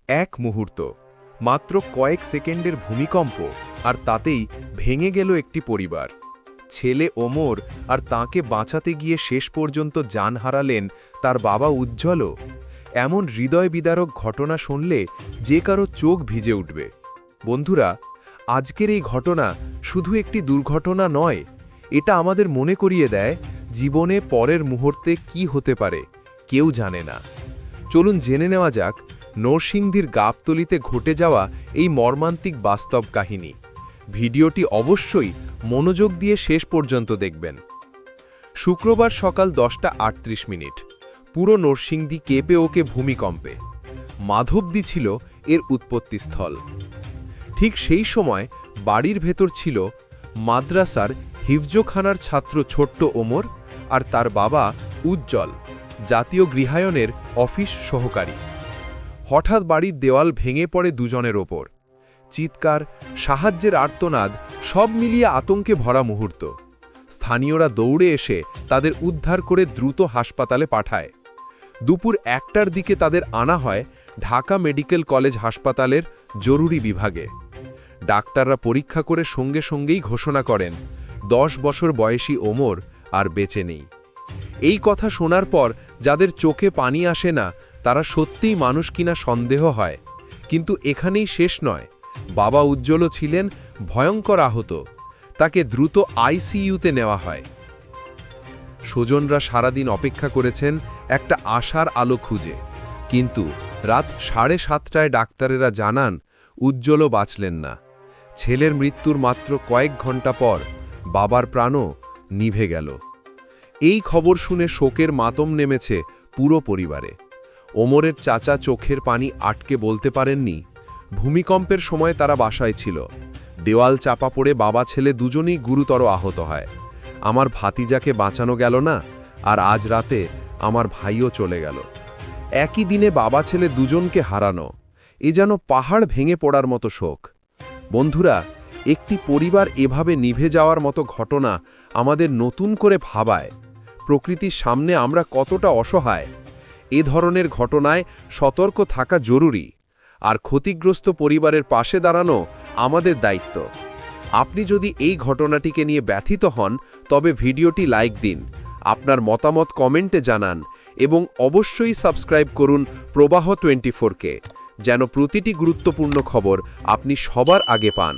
এক মুহূর্ত, মাত্র কয়েক সেকেন্ডের ভূমিকম্প, আর তাতেই ভেঙে গেল একটি পরিবার। ছেলে ওমর আর তাকে বাঁচাতে গিয়ে শেষ পর্যন্ত জান হারালেন তার বাবা উজ্জ্বলও। এমন হৃদয় বিদারক ঘটনা শুনলে যে কারো চোখ ভিজে উঠবে। বন্ধুরা, আজকের এই ঘটনা শুধু একটি দুর্ঘটনা নয়, এটা আমাদের মনে করিয়ে দেয় জীবনে পরের মুহূর্তে কি হতে পারে কেউ জানে না। চলুন জেনে নেওয়া যাক নরসিংদীর গাবতলীতে ঘটে যাওয়া এই মর্মান্তিক বাস্তব কাহিনী। ভিডিওটি অবশ্যই মনোযোগ দিয়ে শেষ পর্যন্ত দেখবেন। শুক্রবার সকাল 10:38, পুরো নরসিংদী কেঁপে ওকে ভূমিকম্পে। মাধবদী ছিল এর উৎপত্তিস্থল। ঠিক সেই সময় বাড়ির ভেতর ছিল মাদ্রাসার হিফজোখানার ছাত্র ছোট্ট ওমর আর তার বাবা উজ্জ্বল, জাতীয় গৃহায়নের অফিস সহকারী। হঠাৎ বাড়ির দেওয়াল ভেঙে পড়ে দুজনের ওপর। চিৎকার, সাহায্যের আর্তনাদ, সব মিলিয়ে আতঙ্কে ভরা মুহূর্ত। স্থানীয়রা দৌড়ে এসে তাদের উদ্ধার করে দ্রুত হাসপাতালে পাঠায়। দুপুর 1টার দিকে তাদের আনা হয় ঢাকা মেডিকেল কলেজ হাসপাতালের জরুরি বিভাগে। ডাক্তাররা পরীক্ষা করে সঙ্গে সঙ্গেই ঘোষণা করেন 10 বছর বয়সী ওমর আর বেঁচে নেই। এই কথা শোনার পর যাদের চোখে পানি আসে না তারা সত্যিই মানুষ কিনা সন্দেহ হয়। কিন্তু এখানেই শেষ নয়। বাবা উজ্জ্বলও ছিলেন ভয়ঙ্কর আহত। তাকে দ্রুত আইসিইউতে নেওয়া হয়। স্বজনরা সারাদিন অপেক্ষা করেছেন একটা আশার আলো খুঁজে, কিন্তু রাত 7:30টায় ডাক্তারেরা জানান উজ্জ্বলও বাঁচলেন না। ছেলের মৃত্যুর মাত্র কয়েক ঘন্টা পর বাবার প্রাণও নিভে গেল। এই খবর শুনে শোকের মাতম নেমেছে পুরো পরিবারে। ওমরের চাচা চোখের পানি আটকে বলতে পারেননি। ভূমিকম্পের সময় তারা বাসায় ছিল। দেওয়াল চাপা পড়ে বাবা ছেলে দুজনেই গুরুতর আহত হয়। আমার ভাতিজাকে বাঁচানো গেল না, আর আজ রাতে আমার ভাইও চলে গেল। একই দিনে বাবা ছেলে দুজনকে হারানো, এ যেন পাহাড় ভেঙে পড়ার মতো শোক। বন্ধুরা, একটি পরিবার এভাবে নিভে যাওয়ার মতো ঘটনা আমাদের নতুন করে ভাবায় প্রকৃতির সামনে আমরা কতটা অসহায়। এ ধরনের ঘটনায় সতর্ক থাকা জরুরি, আর ক্ষতিগ্রস্ত পরিবারের পাশে দাঁড়ানো আমাদের দায়িত্ব। আপনি যদি এই ঘটনাটিকে নিয়ে ব্যথিত হন তবে ভিডিওটি লাইক দিন, আপনার মতামত কমেন্টে জানান এবং অবশ্যই সাবস্ক্রাইব করুন প্রবাহ 24কে, যেন প্রতিটি গুরুত্বপূর্ণ খবর আপনি সবার আগে পান।